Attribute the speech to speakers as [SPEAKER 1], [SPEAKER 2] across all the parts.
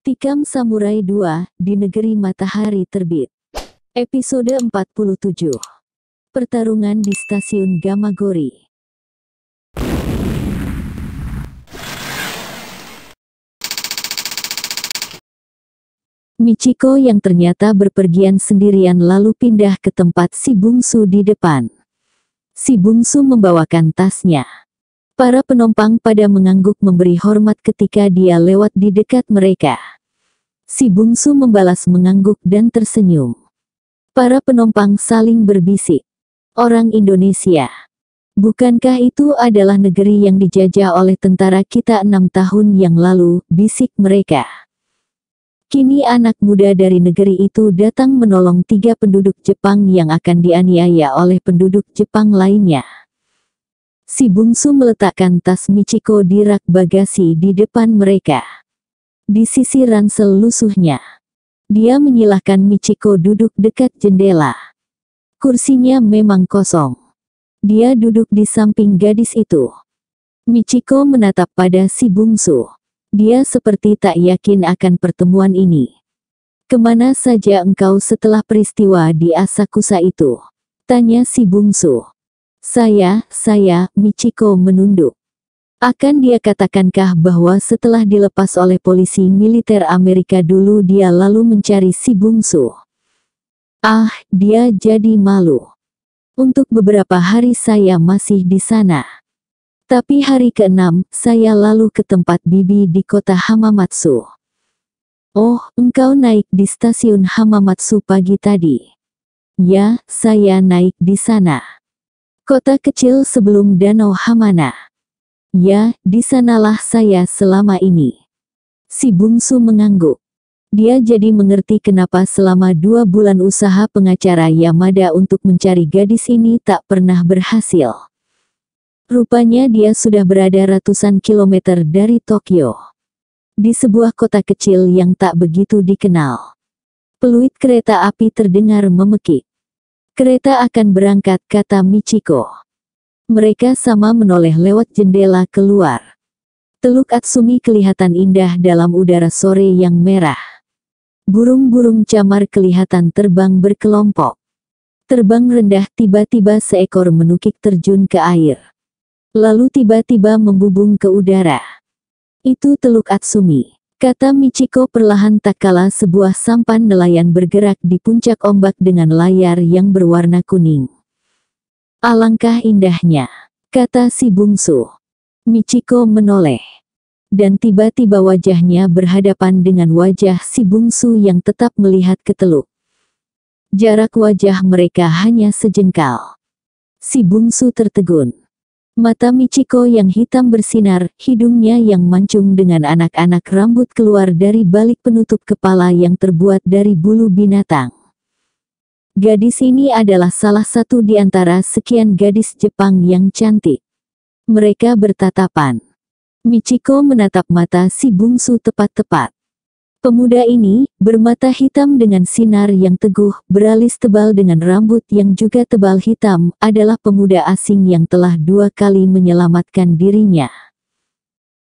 [SPEAKER 1] Tikam Samurai 2, di Negeri Matahari Terbit. Episode 47. Pertarungan di Stasiun Gamagori. Michiko yang ternyata berpergian sendirian lalu pindah ke tempat si bungsu di depan. Si bungsu membawakan tasnya. Para penumpang pada mengangguk memberi hormat ketika dia lewat di dekat mereka. Si bungsu membalas mengangguk dan tersenyum. Para penumpang saling berbisik. Orang Indonesia. Bukankah itu adalah negeri yang dijajah oleh tentara kita 6 tahun yang lalu, bisik mereka. Kini anak muda dari negeri itu datang menolong 3 penduduk Jepang yang akan dianiaya oleh penduduk Jepang lainnya. Si bungsu meletakkan tas Michiko di rak bagasi di depan mereka. Di sisi ransel lusuhnya, dia menyilahkan Michiko duduk dekat jendela. Kursinya memang kosong. Dia duduk di samping gadis itu. Michiko menatap pada si bungsu. Dia seperti tak yakin akan pertemuan ini. "Kemana saja engkau setelah peristiwa di Asakusa itu?" tanya si bungsu. Saya, Michiko menunduk. Akan dia katakankah bahwa setelah dilepas oleh polisi militer Amerika dulu dia lalu mencari si bungsu? Dia jadi malu. Untuk beberapa hari saya masih di sana. Tapi hari ke-6, saya lalu ke tempat bibi di kota Hamamatsu. Oh, engkau naik di stasiun Hamamatsu pagi tadi? Ya, saya naik di sana. Kota kecil sebelum Danau Hamana. Ya, di sanalah saya selama ini. Si bungsu mengangguk. Dia jadi mengerti kenapa selama 2 bulan usaha pengacara Yamada untuk mencari gadis ini tak pernah berhasil. Rupanya dia sudah berada ratusan kilometer dari Tokyo. Di sebuah kota kecil yang tak begitu dikenal. Peluit kereta api terdengar memekik. Kereta akan berangkat, kata Michiko. Mereka sama menoleh lewat jendela keluar. Teluk Atsumi kelihatan indah dalam udara sore yang merah. Burung-burung camar kelihatan terbang berkelompok. Terbang rendah, tiba-tiba seekor menukik terjun ke air. Lalu tiba-tiba membubung ke udara. Itu Teluk Atsumi, kata Michiko perlahan tak kala sebuah sampan nelayan bergerak di puncak ombak dengan layar yang berwarna kuning. Alangkah indahnya, kata si bungsu. Michiko menoleh. Dan tiba-tiba wajahnya berhadapan dengan wajah si bungsu yang tetap melihat ke teluk. Jarak wajah mereka hanya sejengkal. Si bungsu tertegun. Mata Michiko yang hitam bersinar, hidungnya yang mancung dengan anak-anak rambut keluar dari balik penutup kepala yang terbuat dari bulu binatang. Gadis ini adalah salah satu di antara sekian gadis Jepang yang cantik. Mereka bertatapan. Michiko menatap mata si bungsu tepat-tepat. Pemuda ini, bermata hitam dengan sinar yang teguh, beralis tebal dengan rambut yang juga tebal hitam, adalah pemuda asing yang telah 2 kali menyelamatkan dirinya.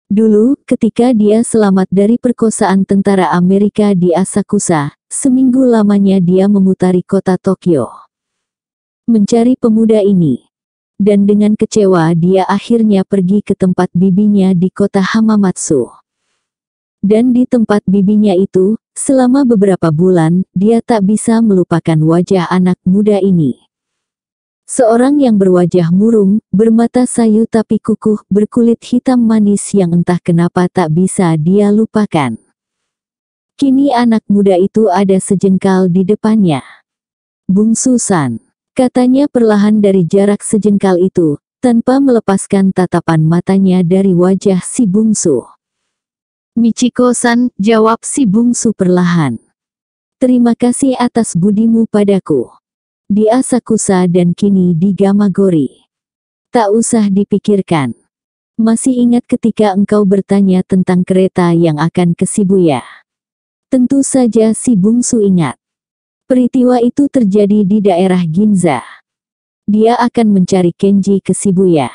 [SPEAKER 1] Dulu, ketika dia selamat dari perkosaan tentara Amerika di Asakusa, seminggu lamanya dia memutari kota Tokyo. Mencari pemuda ini. Dan dengan kecewa dia akhirnya pergi ke tempat bibinya di kota Hamamatsu. Dan di tempat bibinya itu, selama beberapa bulan, dia tak bisa melupakan wajah anak muda ini. Seorang yang berwajah murung, bermata sayu tapi kukuh, berkulit hitam manis yang entah kenapa tak bisa dia lupakan. Kini anak muda itu ada sejengkal di depannya. "Bungsu-san," katanya perlahan dari jarak sejengkal itu, tanpa melepaskan tatapan matanya dari wajah si bungsu. "Michiko-san," jawab si bungsu perlahan. "Terima kasih atas budimu padaku. Di Asakusa dan kini di Gamagori. Tak usah dipikirkan. Masih ingat ketika engkau bertanya tentang kereta yang akan ke Shibuya?" Tentu saja si bungsu ingat. Peristiwa itu terjadi di daerah Ginza. Dia akan mencari Kenji ke Shibuya.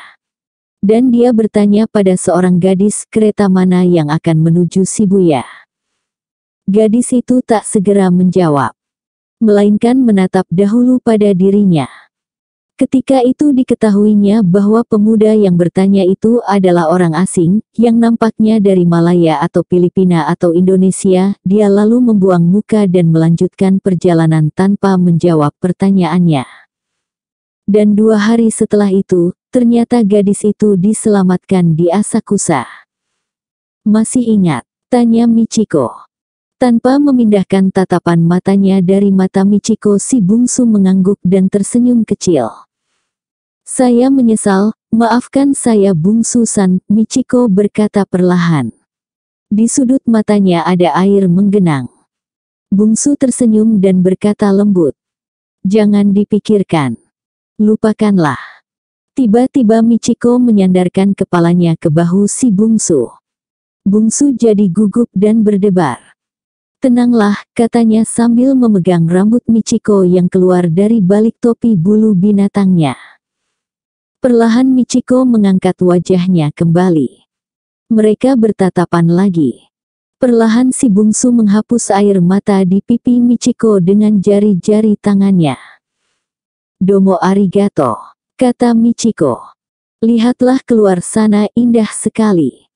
[SPEAKER 1] Dan dia bertanya pada seorang gadis kereta mana yang akan menuju Shibuya. Gadis itu tak segera menjawab, melainkan menatap dahulu pada dirinya. Ketika itu diketahuinya bahwa pemuda yang bertanya itu adalah orang asing, yang nampaknya dari Malaya atau Filipina atau Indonesia. Dia lalu membuang muka dan melanjutkan perjalanan tanpa menjawab pertanyaannya. Dan 2 hari setelah itu, ternyata gadis itu diselamatkan di Asakusa. "Masih ingat?" tanya Michiko. Tanpa memindahkan tatapan matanya dari mata Michiko, si bungsu mengangguk dan tersenyum kecil. "Saya menyesal, maafkan saya bungsu-san," Michiko berkata perlahan. Di sudut matanya ada air menggenang. Bungsu tersenyum dan berkata lembut, "Jangan dipikirkan. Lupakanlah." Tiba-tiba Michiko menyandarkan kepalanya ke bahu si bungsu. Bungsu jadi gugup dan berdebar. "Tenanglah," katanya sambil memegang rambut Michiko yang keluar dari balik topi bulu binatangnya. Perlahan Michiko mengangkat wajahnya kembali. Mereka bertatapan lagi. Perlahan si bungsu menghapus air mata di pipi Michiko dengan jari-jari tangannya. "Domo arigato," kata Michiko. "Lihatlah keluar sana, indah sekali."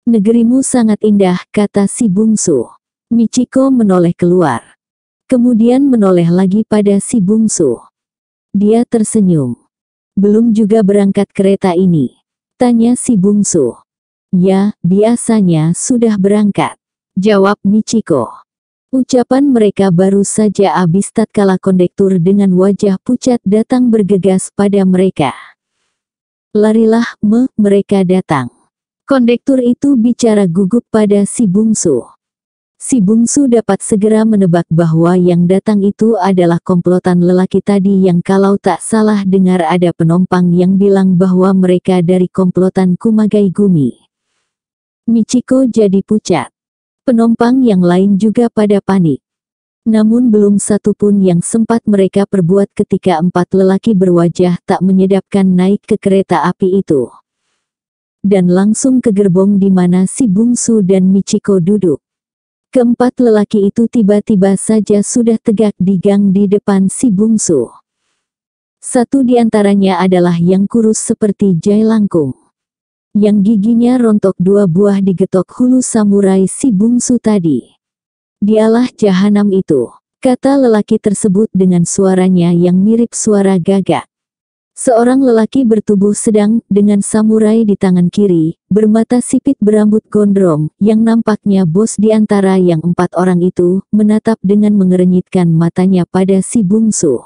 [SPEAKER 1] "Negerimu sangat indah," kata si bungsu. Michiko menoleh keluar. Kemudian menoleh lagi pada si bungsu. Dia tersenyum. "Belum juga berangkat kereta ini?" tanya si bungsu. "Ya, biasanya sudah berangkat," jawab Michiko. Ucapan mereka baru saja habis tatkala kondektur dengan wajah pucat datang bergegas pada mereka. "Larilah, mereka datang." Kondektur itu bicara gugup pada si bungsu. Si bungsu dapat segera menebak bahwa yang datang itu adalah komplotan lelaki tadi yang kalau tak salah dengar ada penumpang yang bilang bahwa mereka dari komplotan Kumagai Gumi. Michiko jadi pucat. Penumpang yang lain juga pada panik. Namun belum satu pun yang sempat mereka perbuat ketika 4 lelaki berwajah tak menyedapkan naik ke kereta api itu. Dan langsung ke gerbong di mana si bungsu dan Michiko duduk. Keempat lelaki itu tiba-tiba saja sudah tegak di gang di depan si bungsu. Satu di antaranya adalah yang kurus seperti jai langkung. Yang giginya rontok 2 buah digetok hulu samurai si bungsu tadi. "Dialah jahanam itu," kata lelaki tersebut dengan suaranya yang mirip suara gagak. Seorang lelaki bertubuh sedang, dengan samurai di tangan kiri, bermata sipit berambut gondrong, yang nampaknya bos di antara yang 4 orang itu, menatap dengan mengerenyitkan matanya pada si bungsu.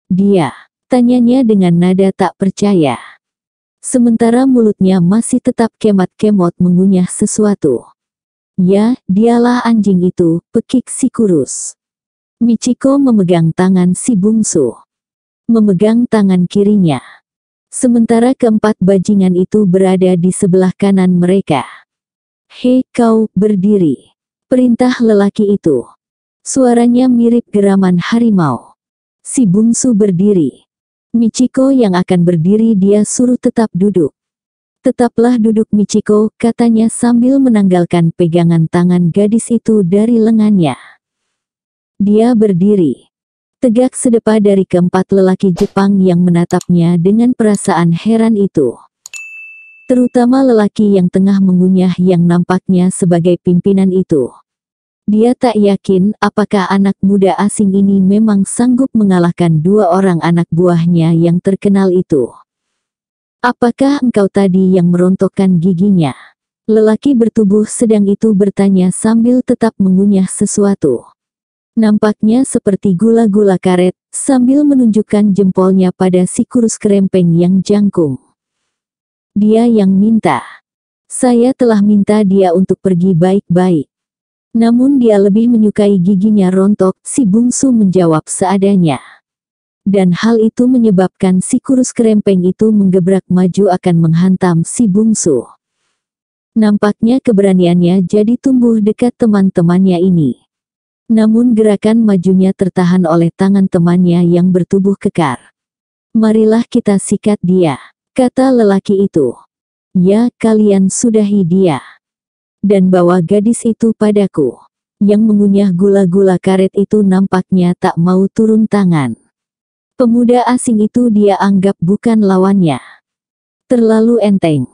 [SPEAKER 1] "Dia?" tanyanya dengan nada tak percaya. Sementara mulutnya masih tetap kemat-kemot mengunyah sesuatu. "Ya, dialah anjing itu," pekik si kurus. Michiko memegang tangan si bungsu. Memegang tangan kirinya. Sementara keempat bajingan itu berada di sebelah kanan mereka. "Hei kau, berdiri," perintah lelaki itu. Suaranya mirip geraman harimau. Si bungsu berdiri. Michiko yang akan berdiri dia suruh tetap duduk. "Tetaplah duduk Michiko," katanya sambil menanggalkan pegangan tangan gadis itu dari lengannya. Dia berdiri. Tegak sedepa dari keempat lelaki Jepang yang menatapnya dengan perasaan heran itu. Terutama lelaki yang tengah mengunyah yang nampaknya sebagai pimpinan itu. Dia tak yakin apakah anak muda asing ini memang sanggup mengalahkan 2 orang anak buahnya yang terkenal itu. "Apakah engkau tadi yang merontokkan giginya?" Lelaki bertubuh sedang itu bertanya sambil tetap mengunyah sesuatu. Nampaknya seperti gula-gula karet, sambil menunjukkan jempolnya pada si kurus kerempeng yang jangkung. "Dia yang minta. Saya telah minta dia untuk pergi baik-baik. Namun dia lebih menyukai giginya rontok," si bungsu menjawab seadanya. Dan hal itu menyebabkan si kurus kerempeng itu menggebrak maju akan menghantam si bungsu. Nampaknya keberaniannya jadi tumbuh dekat teman-temannya ini. Namun gerakan majunya tertahan oleh tangan temannya yang bertubuh kekar. "Marilah kita sikat dia," kata lelaki itu. "Ya, kalian sudahi dia. Dan bawa gadis itu padaku." Yang mengunyah gula-gula karet itu nampaknya tak mau turun tangan. Pemuda asing itu dia anggap bukan lawannya. Terlalu enteng.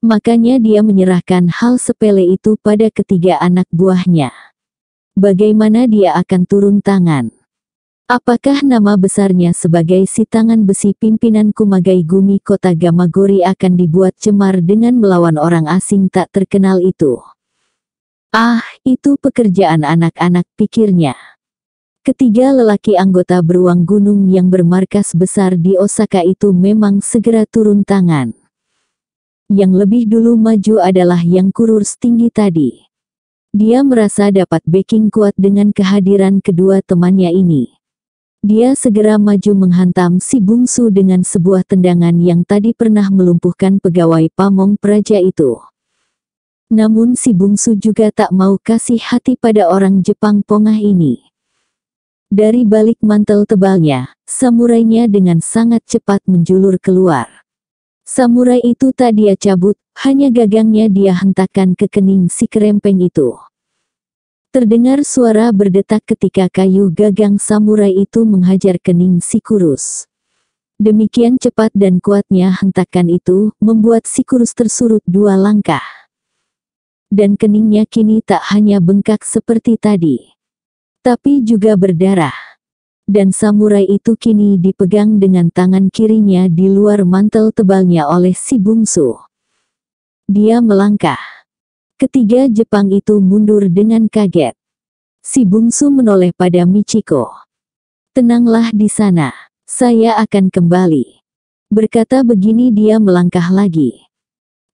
[SPEAKER 1] Makanya dia menyerahkan hal sepele itu pada ketiga anak buahnya. Bagaimana dia akan turun tangan? Apakah nama besarnya sebagai si tangan besi pimpinan Kumagai Gumi kota Gamagori akan dibuat cemar dengan melawan orang asing tak terkenal itu? Ah, itu pekerjaan anak-anak, pikirnya. Ketiga lelaki anggota beruang gunung yang bermarkas besar di Osaka itu memang segera turun tangan. Yang lebih dulu maju adalah yang kurus tinggi tadi. Dia merasa dapat backing kuat dengan kehadiran kedua temannya ini. Dia segera maju menghantam si bungsu dengan sebuah tendangan yang tadi pernah melumpuhkan pegawai pamong praja itu. Namun si bungsu juga tak mau kasih hati pada orang Jepang pongah ini. Dari balik mantel tebalnya, samurainya dengan sangat cepat menjulur keluar. Samurai itu tak dia cabut, hanya gagangnya dia hentakkan ke kening si kerempeng itu. Terdengar suara berdetak ketika kayu gagang samurai itu menghajar kening si kurus. Demikian cepat dan kuatnya hentakan itu, membuat si kurus tersurut 2 langkah. Dan keningnya kini tak hanya bengkak seperti tadi, tapi juga berdarah. Dan samurai itu kini dipegang dengan tangan kirinya di luar mantel tebalnya oleh si bungsu. Dia melangkah. Ketiga Jepang itu mundur dengan kaget. Si bungsu menoleh pada Michiko. "Tenanglah di sana, saya akan kembali." Berkata begini dia melangkah lagi.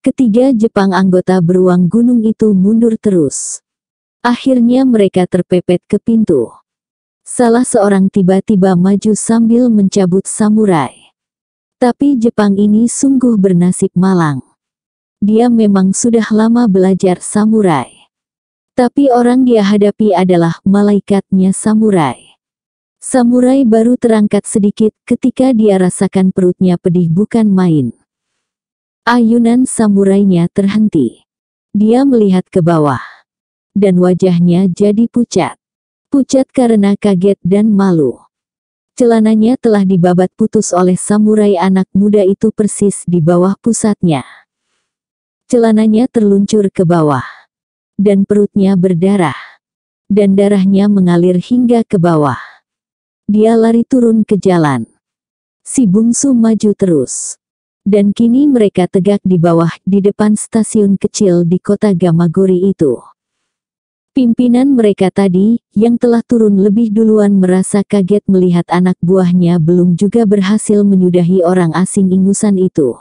[SPEAKER 1] Ketiga Jepang anggota beruang gunung itu mundur terus. Akhirnya mereka terpepet ke pintu. Salah seorang tiba-tiba maju sambil mencabut samurai. Tapi Jepang ini sungguh bernasib malang. Dia memang sudah lama belajar samurai. Tapi orang dia hadapi adalah malaikatnya samurai. Samurai baru terangkat sedikit ketika dia rasakan perutnya pedih bukan main. Ayunan samurainya terhenti. Dia melihat ke bawah. Dan wajahnya jadi pucat. Pucat karena kaget dan malu. Celananya telah dibabat putus oleh samurai anak muda itu persis di bawah pusatnya. Celananya terluncur ke bawah. Dan perutnya berdarah. Dan darahnya mengalir hingga ke bawah. Dia lari turun ke jalan. Si bungsu maju terus. Dan kini mereka tegak di bawah, di depan stasiun kecil di kota Gamagori itu. Pimpinan mereka tadi, yang telah turun lebih duluan merasa kaget melihat anak buahnya belum juga berhasil menyudahi orang asing ingusan itu.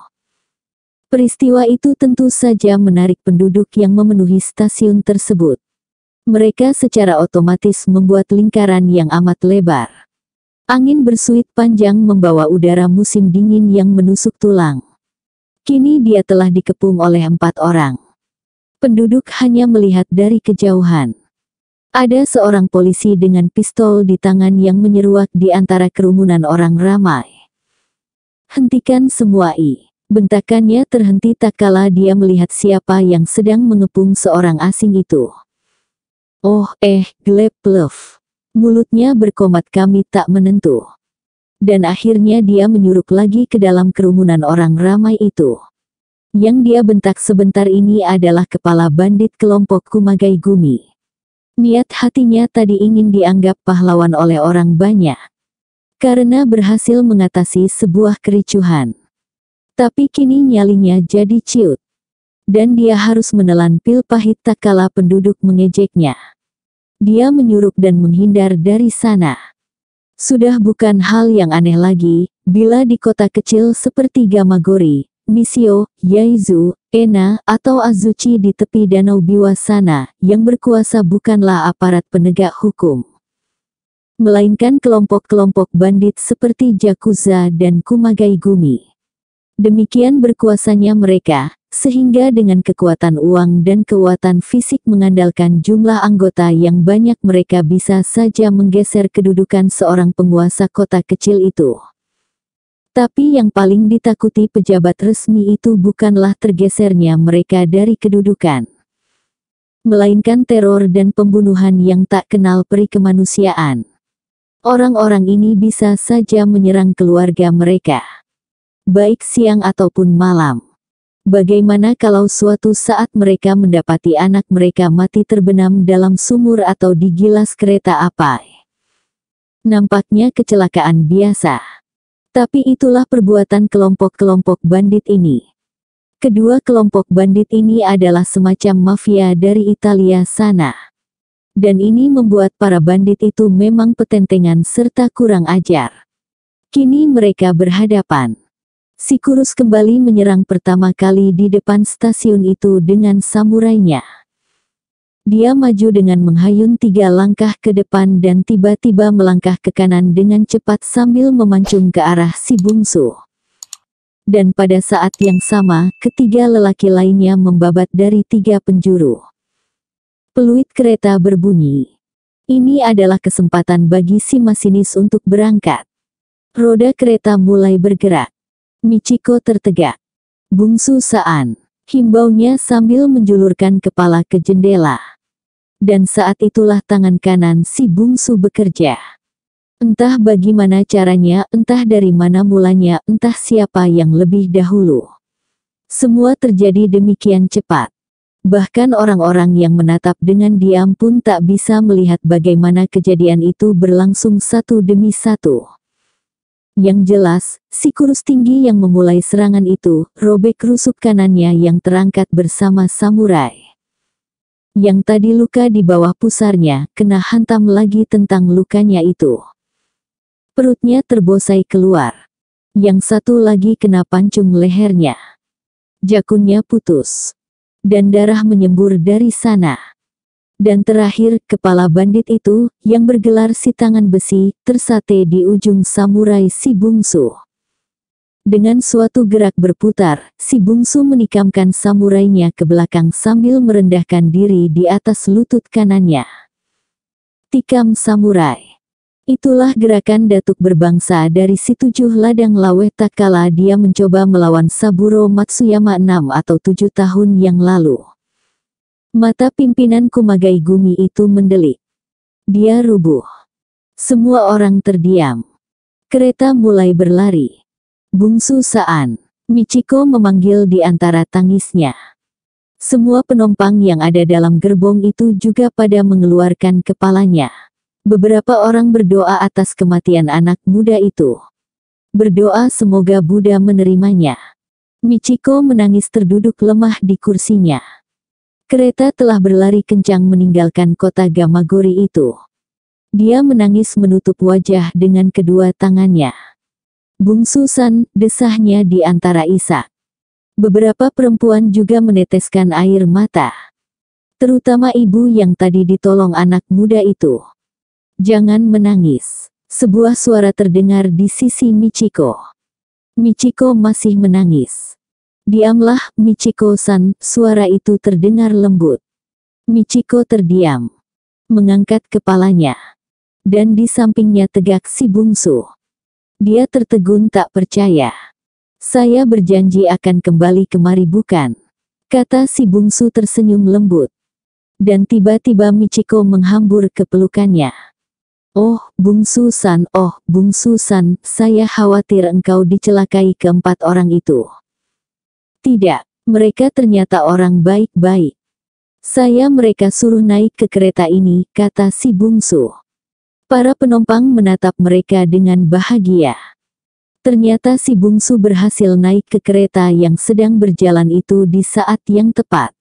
[SPEAKER 1] Peristiwa itu tentu saja menarik penduduk yang memenuhi stasiun tersebut. Mereka secara otomatis membuat lingkaran yang amat lebar. Angin bersuit panjang membawa udara musim dingin yang menusuk tulang. Kini dia telah dikepung oleh 4 orang. Penduduk hanya melihat dari kejauhan. Ada seorang polisi dengan pistol di tangan yang menyeruak di antara kerumunan orang ramai. "Hentikan semua!" Bentakannya terhenti tak kala dia melihat siapa yang sedang mengepung seorang asing itu. "Oh, Gleb Bluff." Mulutnya berkomat kami tak menentu. Dan akhirnya dia menyuruk lagi ke dalam kerumunan orang ramai itu. Yang dia bentak sebentar ini adalah kepala bandit kelompok Kumagai Gumi. Niat hatinya tadi ingin dianggap pahlawan oleh orang banyak. Karena berhasil mengatasi sebuah kericuhan. Tapi kini nyalinya jadi ciut. Dan dia harus menelan pil pahit tak kala penduduk mengejeknya. Dia menyuruk dan menghindar dari sana. Sudah bukan hal yang aneh lagi, bila di kota kecil seperti Gamagori, Nishio, Yaizu, Ena, atau Azuchi di tepi danau Biwa sana, yang berkuasa bukanlah aparat penegak hukum. Melainkan kelompok-kelompok bandit seperti Yakuza dan Kumagai Gumi. Demikian berkuasanya mereka, sehingga dengan kekuatan uang dan kekuatan fisik mengandalkan jumlah anggota yang banyak mereka bisa saja menggeser kedudukan seorang penguasa kota kecil itu. Tapi yang paling ditakuti pejabat resmi itu bukanlah tergesernya mereka dari kedudukan. melainkan teror dan pembunuhan yang tak kenal peri kemanusiaan. Orang-orang ini bisa saja menyerang keluarga mereka, baik siang ataupun malam. Bagaimana kalau suatu saat mereka mendapati anak mereka mati terbenam dalam sumur atau digilas kereta api? Nampaknya kecelakaan biasa. Tapi itulah perbuatan kelompok-kelompok bandit ini. Kedua kelompok bandit ini adalah semacam mafia dari Italia sana. Dan ini membuat para bandit itu memang petentengan serta kurang ajar. Kini mereka berhadapan. Si kurus kembali menyerang pertama kali di depan stasiun itu dengan samurainya. Dia maju dengan menghayun 3 langkah ke depan dan tiba-tiba melangkah ke kanan dengan cepat sambil memancung ke arah si bungsu. Dan pada saat yang sama, ketiga lelaki lainnya membabat dari 3 penjuru. Peluit kereta berbunyi. Ini adalah kesempatan bagi si masinis untuk berangkat. Roda kereta mulai bergerak. Michiko tertegak. "Bungsu San," himbaunya sambil menjulurkan kepala ke jendela. Dan saat itulah tangan kanan si bungsu bekerja. Entah bagaimana caranya, entah dari mana mulanya, entah siapa yang lebih dahulu. Semua terjadi demikian cepat. Bahkan orang-orang yang menatap dengan diam pun tak bisa melihat bagaimana kejadian itu berlangsung satu demi satu. Yang jelas, si kurus tinggi yang memulai serangan itu, robek rusuk kanannya yang terangkat bersama samurai. Yang tadi luka di bawah pusarnya, kena hantam lagi tentang lukanya itu. Perutnya terbosai keluar. Yang satu lagi kena pancung lehernya. Jakunnya putus. Dan darah menyembur dari sana. Dan terakhir, kepala bandit itu, yang bergelar si tangan besi, tersate di ujung samurai si bungsu. Dengan suatu gerak berputar, si bungsu menikamkan samurainya ke belakang sambil merendahkan diri di atas lutut kanannya. Tikam samurai. Itulah gerakan datuk berbangsa dari si 7 ladang laweh tak kala dia mencoba melawan Saburo Matsuyama 6 atau 7 tahun yang lalu. Mata pimpinan Kumagai Gumi itu mendelik. Dia rubuh. Semua orang terdiam. Kereta mulai berlari. "Bungsu San," Michiko memanggil di antara tangisnya. Semua penumpang yang ada dalam gerbong itu juga pada mengeluarkan kepalanya. Beberapa orang berdoa atas kematian anak muda itu. Berdoa semoga Buddha menerimanya. Michiko menangis terduduk lemah di kursinya. Kereta telah berlari kencang meninggalkan kota Gamagori itu. Dia menangis menutup wajah dengan kedua tangannya. "Bungsu San," desahnya di antara isak. Beberapa perempuan juga meneteskan air mata. Terutama ibu yang tadi ditolong anak muda itu. "Jangan menangis." Sebuah suara terdengar di sisi Michiko. Michiko masih menangis. "Diamlah, Michiko-san," suara itu terdengar lembut. Michiko terdiam. Mengangkat kepalanya. Dan di sampingnya tegak si bungsu. Dia tertegun tak percaya. "Saya berjanji akan kembali kemari bukan?" kata si bungsu tersenyum lembut. Dan tiba-tiba Michiko menghambur ke pelukannya. "Oh, Bungsu San, oh, Bungsu San, saya khawatir engkau dicelakai keempat orang itu." "Tidak, mereka ternyata orang baik-baik. Saya mereka suruh naik ke kereta ini," kata si bungsu. Para penumpang menatap mereka dengan bahagia. Ternyata si bungsu berhasil naik ke kereta yang sedang berjalan itu di saat yang tepat.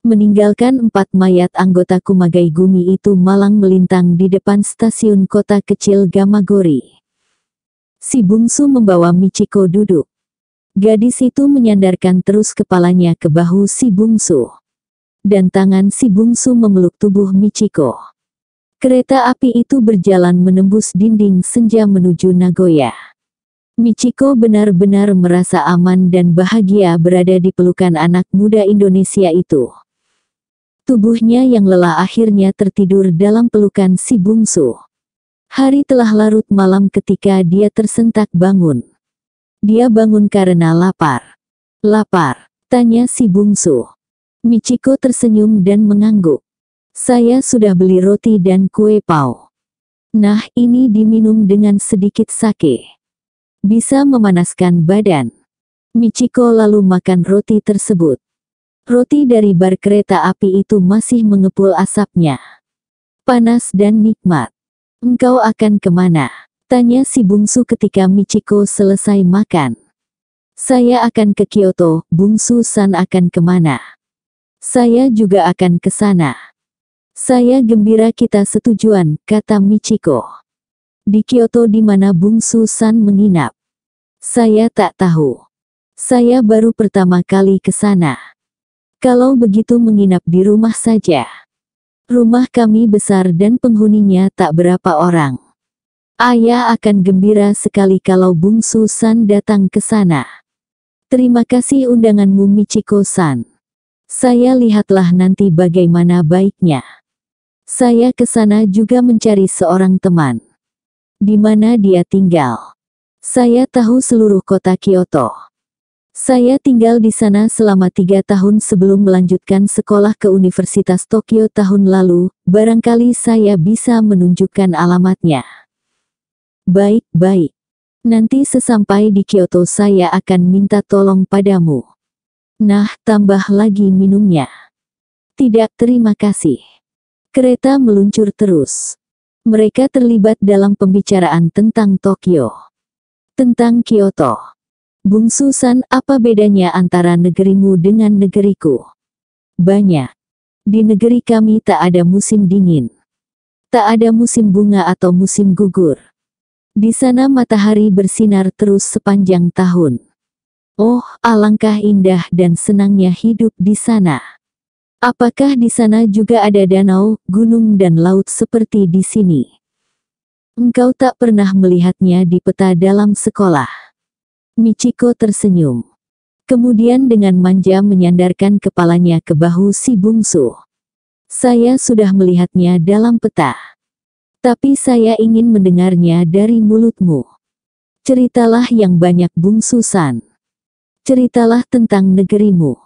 [SPEAKER 1] Meninggalkan 4 mayat anggota Kumagai Gumi itu malang melintang di depan stasiun kota kecil Gamagori. Si bungsu membawa Michiko duduk. Gadis itu menyandarkan terus kepalanya ke bahu si bungsu. Dan tangan si bungsu memeluk tubuh Michiko. Kereta api itu berjalan menembus dinding senja menuju Nagoya. Michiko benar-benar merasa aman dan bahagia berada di pelukan anak muda Indonesia itu. Tubuhnya yang lelah akhirnya tertidur dalam pelukan si bungsu. Hari telah larut malam ketika dia tersentak bangun. Dia bangun karena lapar. "Lapar?" tanya si bungsu. Michiko tersenyum dan mengangguk. Saya sudah beli roti dan kue pao. Nah, ini diminum dengan sedikit sake. Bisa memanaskan badan. Michiko lalu makan roti tersebut. Roti dari bar kereta api itu masih mengepul asapnya. Panas dan nikmat. Engkau akan kemana? Tanya si bungsu ketika Michiko selesai makan. Saya akan ke Kyoto, bungsu-san akan kemana? Saya juga akan ke sana. Saya gembira kita setujuan, kata Michiko. Di Kyoto di mana bungsu-san menginap? Saya tak tahu. Saya baru pertama kali ke sana. Kalau begitu menginap di rumah saja. Rumah kami besar dan penghuninya tak berapa orang. Ayah akan gembira sekali kalau bungsu-san datang ke sana. Terima kasih undanganmu Michiko-san. Saya lihatlah nanti bagaimana baiknya. Saya ke sana juga mencari seorang teman. Di mana dia tinggal? Saya tahu seluruh kota Kyoto. Saya tinggal di sana selama 3 tahun sebelum melanjutkan sekolah ke Universitas Tokyo tahun lalu, barangkali saya bisa menunjukkan alamatnya. Baik-baik. Nanti sesampai di Kyoto saya akan minta tolong padamu. Nah, tambah lagi minumnya. Tidak, terima kasih. Kereta meluncur terus. Mereka terlibat dalam pembicaraan tentang Tokyo. Tentang Kyoto. Bungsu-san, apa bedanya antara negerimu dengan negeriku? Banyak. Di negeri kami tak ada musim dingin. Tak ada musim bunga atau musim gugur. Di sana matahari bersinar terus sepanjang tahun. Oh, alangkah indah dan senangnya hidup di sana. Apakah di sana juga ada danau, gunung dan laut seperti di sini? Engkau tak pernah melihatnya di peta dalam sekolah. Michiko tersenyum. Kemudian dengan manja menyandarkan kepalanya ke bahu si bungsu. Saya sudah melihatnya dalam peta. Tapi saya ingin mendengarnya dari mulutmu. Ceritalah yang banyak bungsu-san. Ceritalah tentang negerimu.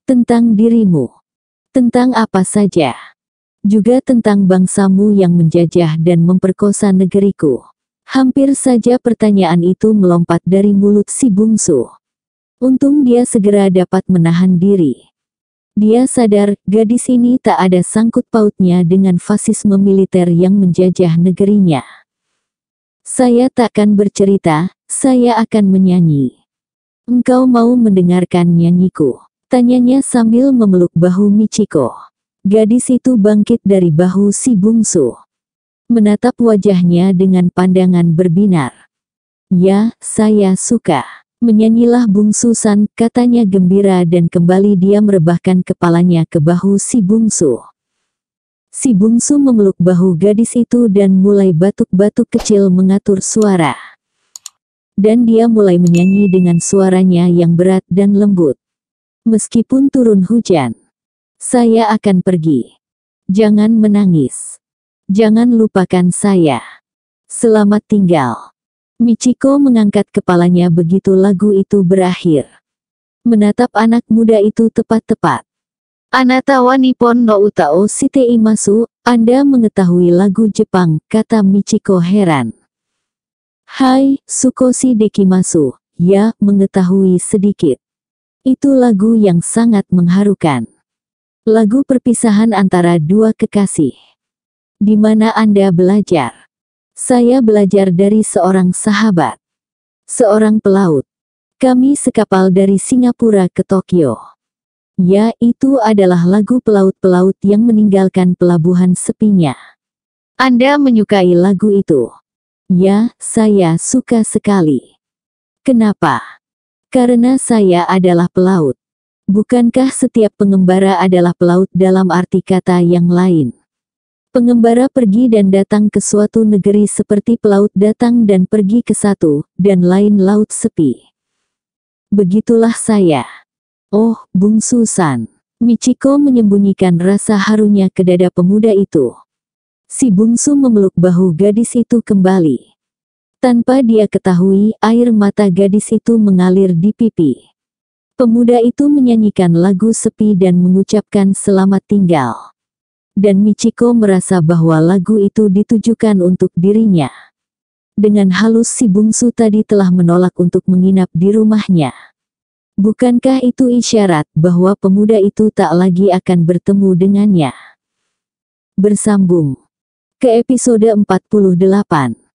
[SPEAKER 1] Tentang dirimu. Tentang apa saja. Juga tentang bangsamu yang menjajah dan memperkosa negeriku. Hampir saja pertanyaan itu melompat dari mulut si bungsu. Untung dia segera dapat menahan diri. Dia sadar, gadis ini tak ada sangkut pautnya dengan fasisme militer yang menjajah negerinya. Saya takkan bercerita, saya akan menyanyi. Engkau mau mendengarkan nyanyiku? Tanyanya sambil memeluk bahu Michiko. Gadis itu bangkit dari bahu si bungsu. Menatap wajahnya dengan pandangan berbinar. Ya, saya suka. Menyanyilah bungsu-san, katanya gembira dan kembali dia merebahkan kepalanya ke bahu si bungsu. Si bungsu memeluk bahu gadis itu dan mulai batuk-batuk kecil mengatur suara. Dan dia mulai menyanyi dengan suaranya yang berat dan lembut. Meskipun turun hujan, saya akan pergi. Jangan menangis. Jangan lupakan saya. Selamat tinggal. Michiko mengangkat kepalanya begitu lagu itu berakhir. Menatap anak muda itu tepat-tepat. Anata wa nippon no uta o shite imasu, Anda mengetahui lagu Jepang, kata Michiko heran. Hai, sukoshi dekimasu, ya, mengetahui sedikit. Itu lagu yang sangat mengharukan. Lagu perpisahan antara dua kekasih. Di mana Anda belajar? Saya belajar dari seorang sahabat. Seorang pelaut. Kami sekapal dari Singapura ke Tokyo. Ya, itu adalah lagu pelaut-pelaut yang meninggalkan pelabuhan sepinya. Anda menyukai lagu itu? Ya, saya suka sekali. Kenapa? Karena saya adalah pelaut. Bukankah setiap pengembara adalah pelaut dalam arti kata yang lain? Pengembara pergi dan datang ke suatu negeri seperti pelaut datang dan pergi ke satu, dan lain laut sepi. Begitulah saya. Oh, bungsu-san. Michiko menyembunyikan rasa harunya ke dada pemuda itu. Si bungsu memeluk bahu gadis itu kembali. Tanpa dia ketahui, air mata gadis itu mengalir di pipi. Pemuda itu menyanyikan lagu sepi dan mengucapkan selamat tinggal. Dan Michiko merasa bahwa lagu itu ditujukan untuk dirinya. Dengan halus si bungsu tadi telah menolak untuk menginap di rumahnya. Bukankah itu isyarat bahwa pemuda itu tak lagi akan bertemu dengannya? Bersambung ke episode 48.